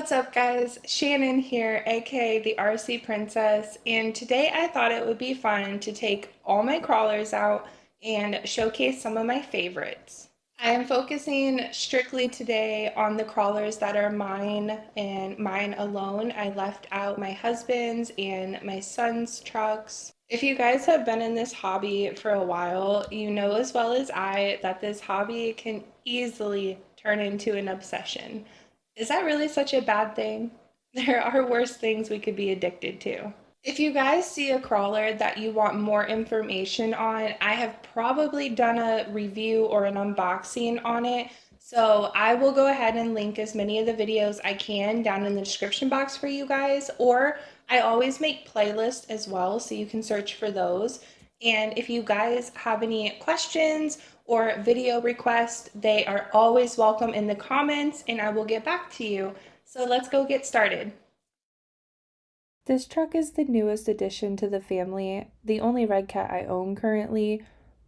What's up guys? Shannon here, aka the RC Princess, and today I thought it would be fun to take all my crawlers out and showcase some of my favorites. I am focusing strictly today on the crawlers that are mine and mine alone. I left out my husband's and my son's trucks. If you guys have been in this hobby for a while, you know as well as I that this hobby can easily turn into an obsession. Is that really such a bad thing? There are worse things we could be addicted to. If you guys see a crawler that you want more information on, I have probably done a review or an unboxing on it. So I will go ahead and link as many of the videos I can down in the description box for you guys, or I always make playlists as well, so you can search for those. And if you guys have any questions or video requests, they are always welcome in the comments and I will get back to you. So let's go get started. This truck is the newest addition to the family, the only Redcat I own currently.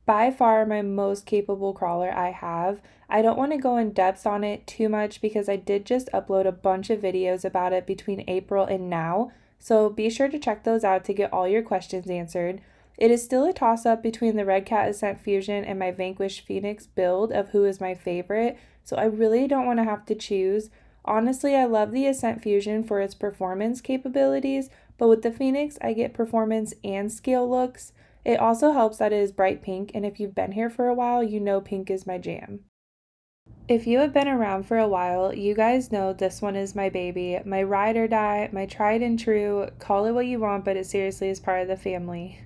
By far my most capable crawler I have. I don't want to go in depth on it too much because I did just upload a bunch of videos about it between April and now, so be sure to check those out to get all your questions answered. It is still a toss-up between the Redcat Ascent Fusion and my Vanquish Phoenix build of who is my favorite, so I really don't want to have to choose. Honestly, I love the Ascent Fusion for its performance capabilities, but with the Phoenix, I get performance and scale looks. It also helps that it is bright pink, and if you've been here for a while, you know pink is my jam. If you have been around for a while, you guys know this one is my baby, my ride or die, my tried and true, call it what you want, but it seriously is part of the family.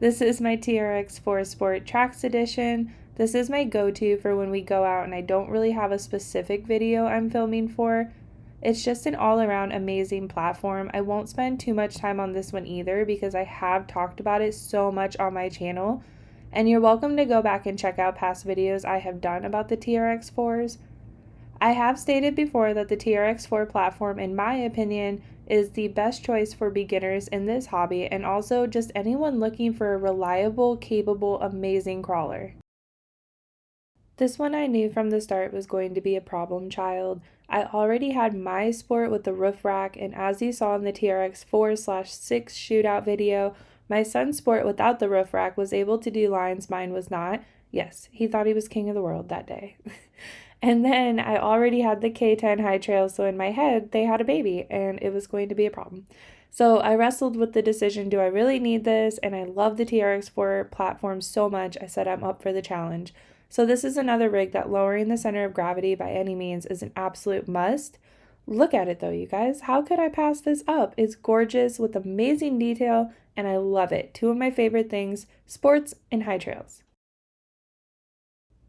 This is my TRX4 Sport Traxxas edition. This is my go-to for when we go out and I don't really have a specific video I'm filming for. It's just an all-around amazing platform. I won't spend too much time on this one either because I have talked about it so much on my channel. And you're welcome to go back and check out past videos I have done about the TRX4s. I have stated before that the TRX4 platform, in my opinion, is the best choice for beginners in this hobby and also just anyone looking for a reliable, capable, amazing crawler. This one I knew from the start was going to be a problem child. I already had my Sport with the roof rack, and as you saw in the TRX4/6 shootout video, my son's Sport without the roof rack was able to do lines mine was not. Yes, he thought he was king of the world that day. And then I already had the K10 High Trail, so in my head, they had a baby, and it was going to be a problem. So I wrestled with the decision, do I really need this? And I love the TRX4 platform so much, I said I'm up for the challenge. So this is another rig that lowering the center of gravity by any means is an absolute must. Look at it though, you guys. How could I pass this up? It's gorgeous with amazing detail, and I love it. Two of my favorite things, sports and high trails.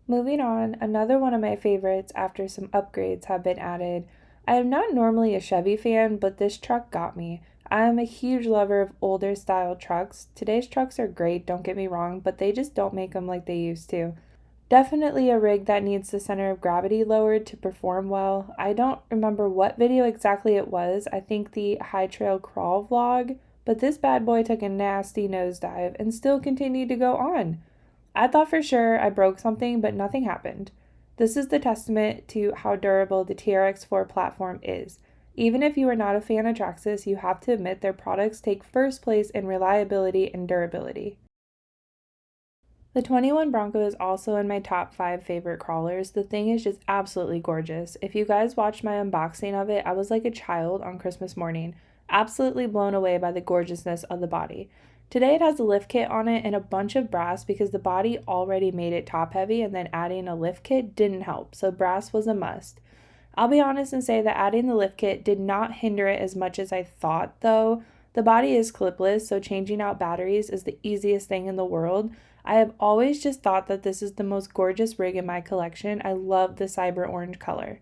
Moving on, another one of my favorites after some upgrades have been added. I am not normally a Chevy fan, but this truck got me. I am a huge lover of older style trucks. Today's trucks are great, don't get me wrong, but they just don't make them like they used to. Definitely a rig that needs the center of gravity lowered to perform well. I don't remember what video exactly it was. I think the High Trail crawl vlog, but this bad boy took a nasty nosedive and still continued to go on. I thought for sure I broke something, but nothing happened. This is the testament to how durable the TRX4 platform is. Even if you are not a fan of Traxxas, you have to admit their products take first place in reliability and durability. The 21 Bronco is also in my top 5 favorite crawlers. The thing is just absolutely gorgeous. If you guys watched my unboxing of it, I was like a child on Christmas morning, absolutely blown away by the gorgeousness of the body. Today it has a lift kit on it and a bunch of brass because the body already made it top heavy, and then adding a lift kit didn't help, so brass was a must. I'll be honest and say that adding the lift kit did not hinder it as much as I thought though. The body is clipless, so changing out batteries is the easiest thing in the world. I have always just thought that this is the most gorgeous rig in my collection. I love the cyber orange color.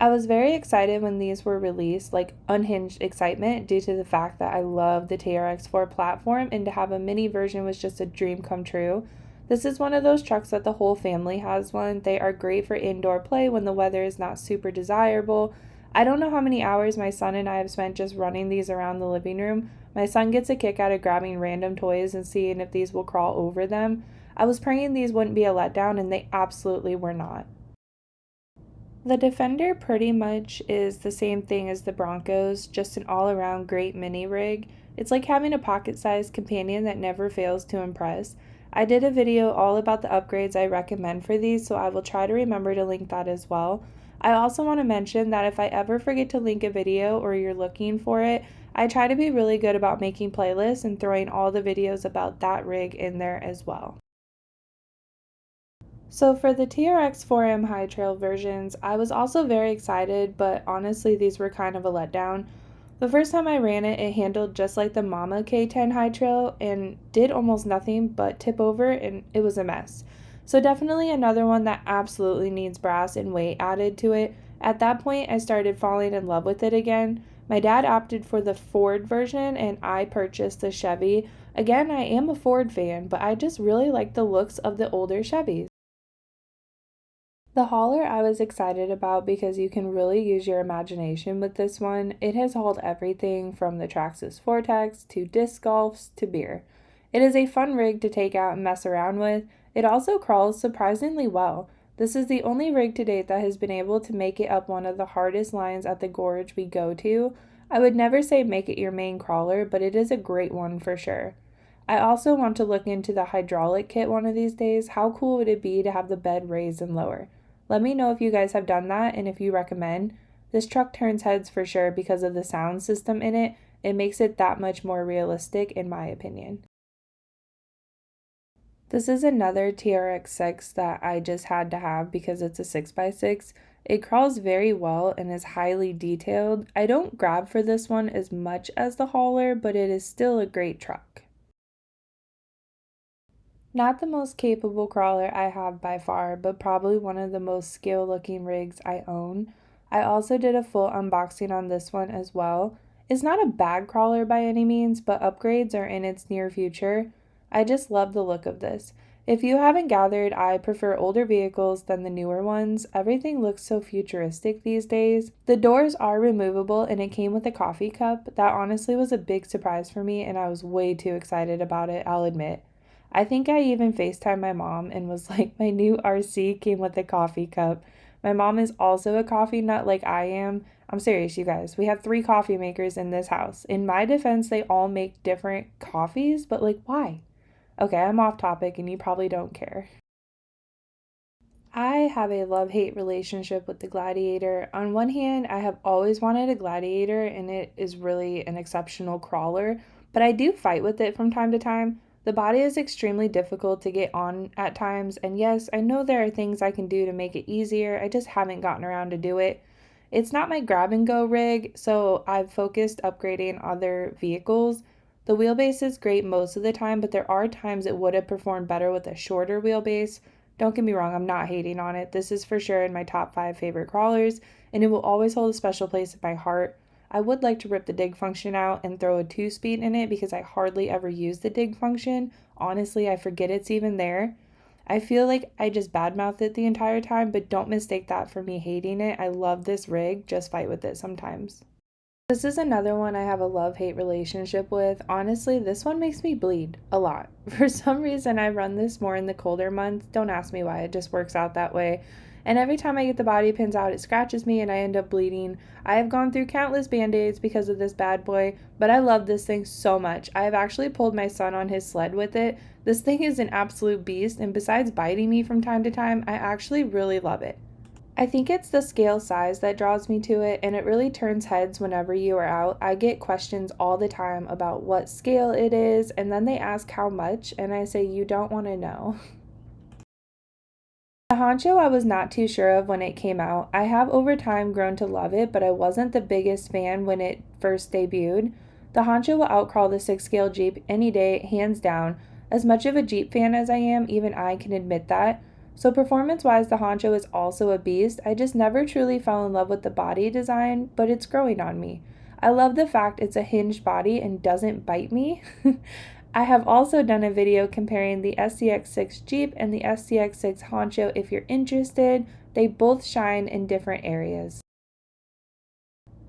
I was very excited when these were released, like unhinged excitement, due to the fact that I love the TRX4 platform, and to have a mini version was just a dream come true. This is one of those trucks that the whole family has one. They are great for indoor play when the weather is not super desirable. I don't know how many hours my son and I have spent just running these around the living room. My son gets a kick out of grabbing random toys and seeing if these will crawl over them. I was praying these wouldn't be a letdown, and they absolutely were not. The Defender pretty much is the same thing as the Broncos, just an all-around great mini rig. It's like having a pocket-sized companion that never fails to impress. I did a video all about the upgrades I recommend for these, so I will try to remember to link that as well. I also want to mention that if I ever forget to link a video or you're looking for it, I try to be really good about making playlists and throwing all the videos about that rig in there as well. So for the TRX4 High Trail versions, I was also very excited, but honestly these were kind of a letdown. The first time I ran it, it handled just like the Mama K10 High Trail and did almost nothing but tip over, and it was a mess. So definitely another one that absolutely needs brass and weight added to it. At that point, I started falling in love with it again. My dad opted for the Ford version and I purchased the Chevy. Again, I am a Ford fan, but I just really like the looks of the older Chevys. The hauler I was excited about because you can really use your imagination with this one. It has hauled everything from the Traxxas Vortex to disc golfs to beer. It is a fun rig to take out and mess around with. It also crawls surprisingly well. This is the only rig to date that has been able to make it up one of the hardest lines at the gorge we go to. I would never say make it your main crawler, but it is a great one for sure. I also want to look into the hydraulic kit one of these days. How cool would it be to have the bed raised and lower? Let me know if you guys have done that and if you recommend. This truck turns heads for sure because of the sound system in it. It makes it that much more realistic in my opinion. This is another TRX6 that I just had to have because it's a 6x6. It crawls very well and is highly detailed. I don't grab for this one as much as the hauler, but it is still a great truck. Not the most capable crawler I have by far, but probably one of the most skill looking rigs I own. I also did a full unboxing on this one as well. It's not a bad crawler by any means, but upgrades are in its near future. I just love the look of this. If you haven't gathered, I prefer older vehicles than the newer ones. Everything looks so futuristic these days. The doors are removable and it came with a coffee cup. That honestly was a big surprise for me and I was way too excited about it, I'll admit. I think I even FaceTimed my mom and was like, my new RC came with a coffee cup. My mom is also a coffee nut like I am. I'm serious, you guys. We have 3 coffee makers in this house. In my defense, they all make different coffees, but like, why? Okay, I'm off topic and you probably don't care. I have a love-hate relationship with the Gladiator. On one hand, I have always wanted a Gladiator and it is really an exceptional crawler, but I do fight with it from time to time. The body is extremely difficult to get on at times, and yes, I know there are things I can do to make it easier. I just haven't gotten around to do it. It's not my grab and go rig, so I've focused upgrading other vehicles. The wheelbase is great most of the time, but there are times it would have performed better with a shorter wheelbase. Don't get me wrong, I'm not hating on it. This is for sure in my top 5 favorite crawlers, and it will always hold a special place in my heart. I would like to rip the dig function out and throw a 2-speed in it because I hardly ever use the dig function. Honestly, I forget it's even there. I feel like I just badmouth it the entire time, but don't mistake that for me hating it. I love this rig, just fight with it sometimes. This is another one I have a love-hate relationship with. Honestly, this one makes me bleed a lot. For some reason, I run this more in the colder months. Don't ask me why, it just works out that way. And every time I get the body pins out, it scratches me and I end up bleeding. I have gone through countless band-aids because of this bad boy, but I love this thing so much. I have actually pulled my son on his sled with it. This thing is an absolute beast, and besides biting me from time to time, I actually really love it. I think it's the scale size that draws me to it, and it really turns heads whenever you are out. I get questions all the time about what scale it is, and then they ask how much, and I say, you don't want to know. The Honcho I was not too sure of when it came out. I have over time grown to love it, but I wasn't the biggest fan when it first debuted. The Honcho will outcrawl the 6 scale Jeep any day, hands down. As much of a Jeep fan as I am, even I can admit that. So performance-wise, the Honcho is also a beast. I just never truly fell in love with the body design, but it's growing on me. I love the fact it's a hinged body and doesn't bite me. I have also done a video comparing the SCX6 Jeep and the SCX6 Honcho if you're interested. They both shine in different areas.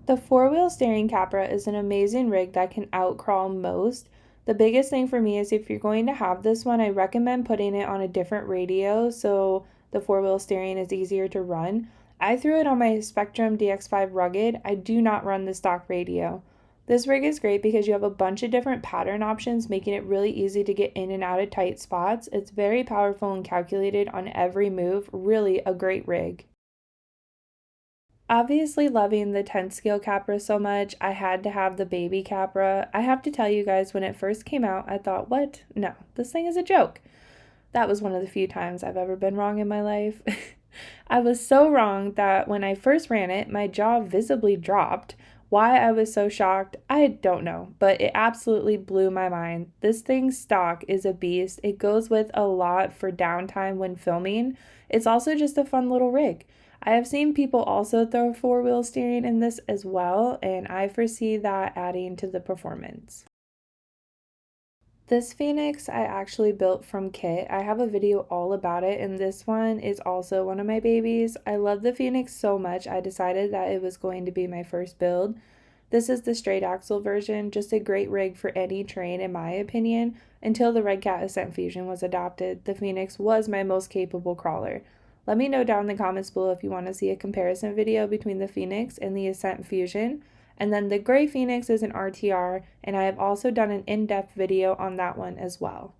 The 4-wheel steering Capra is an amazing rig that can outcrawl most. The biggest thing for me is if you're going to have this one, I recommend putting it on a different radio so the 4-wheel steering is easier to run. I threw it on my Spectrum DX5 Rugged. I do not run the stock radio. This rig is great because you have a bunch of different pattern options, making it really easy to get in and out of tight spots. It's very powerful and calculated on every move. Really a great rig. Obviously loving the 10 scale Capra so much, I had to have the baby Capra. I have to tell you guys, when it first came out, I thought, what? No, this thing is a joke. That was one of the few times I've ever been wrong in my life. I was so wrong that when I first ran it, my jaw visibly dropped. Why I was so shocked, I don't know, but it absolutely blew my mind. This thing's stock is a beast. It goes with a lot for downtime when filming. It's also just a fun little rig. I have seen people also throw four-wheel steering in this as well, and I foresee that adding to the performance. This Phoenix I actually built from kit. I have a video all about it, and this one is also one of my babies. I love the Phoenix so much, I decided that it was going to be my first build. This is the straight axle version, just a great rig for any terrain in my opinion. Until the Redcat Ascent Fusion was adopted, the Phoenix was my most capable crawler. Let me know down in the comments below if you want to see a comparison video between the Phoenix and the Ascent Fusion. And then the gray Phoenix is an RTR, and I have also done an in-depth video on that one as well.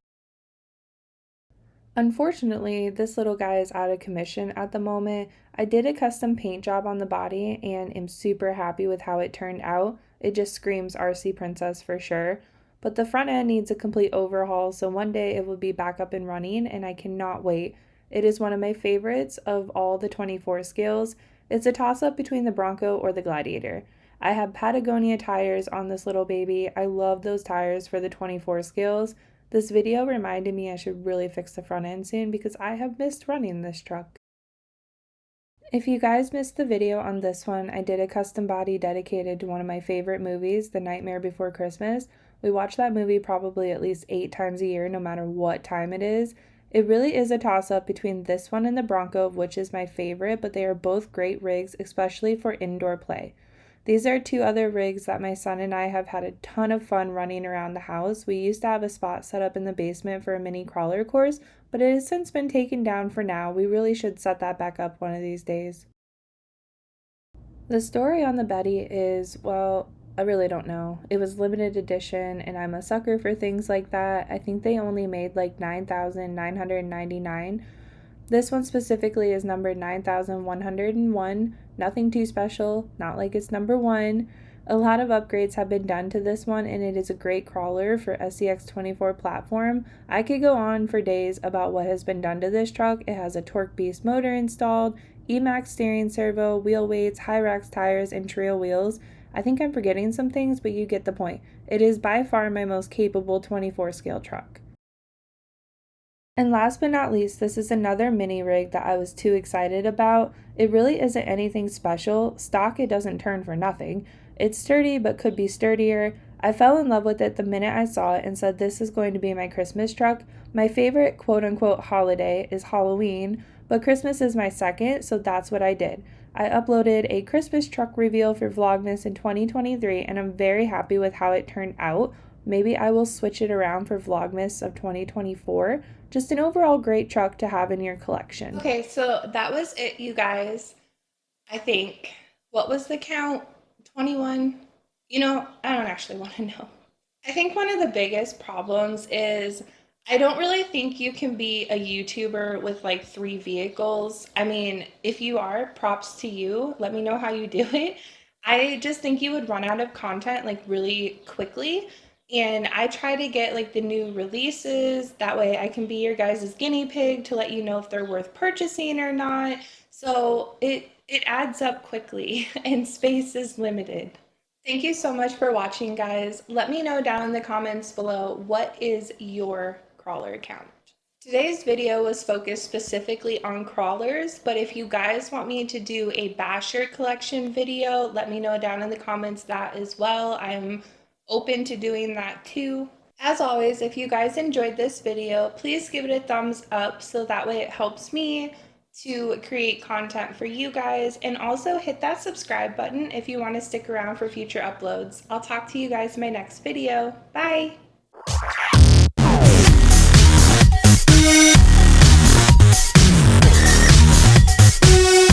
Unfortunately, this little guy is out of commission at the moment. I did a custom paint job on the body and am super happy with how it turned out. It just screams RC Princess for sure. But the front end needs a complete overhaul, so one day it will be back up and running, and I cannot wait. It is one of my favorites of all the 24 scales. It's a toss-up between the Bronco or the Gladiator. I have Patagonia tires on this little baby. I love those tires for the 24 scales. This video reminded me I should really fix the front end soon because I have missed running this truck. If you guys missed the video on this one, I did a custom body dedicated to one of my favorite movies, The Nightmare Before Christmas. We watch that movie probably at least 8 times a year, no matter what time it is. It really is a toss-up between this one and the Bronco, which is my favorite, but they are both great rigs, especially for indoor play. These are two other rigs that my son and I have had a ton of fun running around the house. We used to have a spot set up in the basement for a mini crawler course, but it has since been taken down for now. We really should set that back up one of these days. The story on the Betty is, well, I really don't know. It was limited edition, and I'm a sucker for things like that. I think they only made like 9,999. This one specifically is numbered 9,101. Nothing too special, not like it's number 1. A lot of upgrades have been done to this one, and it is a great crawler for SCX24 platform. I could go on for days about what has been done to this truck. It has a Torque Beast motor installed, E-Max steering servo, wheel weights, Hyrax tires, and trail wheels. I think I'm forgetting some things, but you get the point. It is by far my most capable 24 scale truck. And last but not least, this is another mini rig that I was too excited about. It really isn't anything special. Stock, it doesn't turn for nothing. It's sturdy but could be sturdier. I fell in love with it the minute I saw it and said this is going to be my Christmas truck. My favorite quote-unquote holiday is Halloween, but Christmas is my second, so that's what I did. I uploaded a Christmas truck reveal for Vlogmas in 2023, and I'm very happy with how it turned out. Maybe I will switch it around for Vlogmas of 2024. Just an overall great truck to have in your collection. Okay, so that was it, you guys. I think, what was the count? 21? You know, I don't actually want to know. I think one of the biggest problems is I don't really think you can be a YouTuber with like 3 vehicles. I mean, if you are, props to you. Let me know how you do it. I just think you would run out of content like really quickly. And I try to get like the new releases. That way I can be your guys' guinea pig to let you know if they're worth purchasing or not. So it adds up quickly and space is limited. Thank you so much for watching, guys. Let me know down in the comments below, what is your crawler count? Today's video was focused specifically on crawlers, but if you guys want me to do a basher collection video, let me know down in the comments that as well. I'm open to doing that too. As always, if you guys enjoyed this video, please give it a thumbs up so that way it helps me to create content for you guys, and also hit that subscribe button if you want to stick around for future uploads. I'll talk to you guys in my next video. Bye!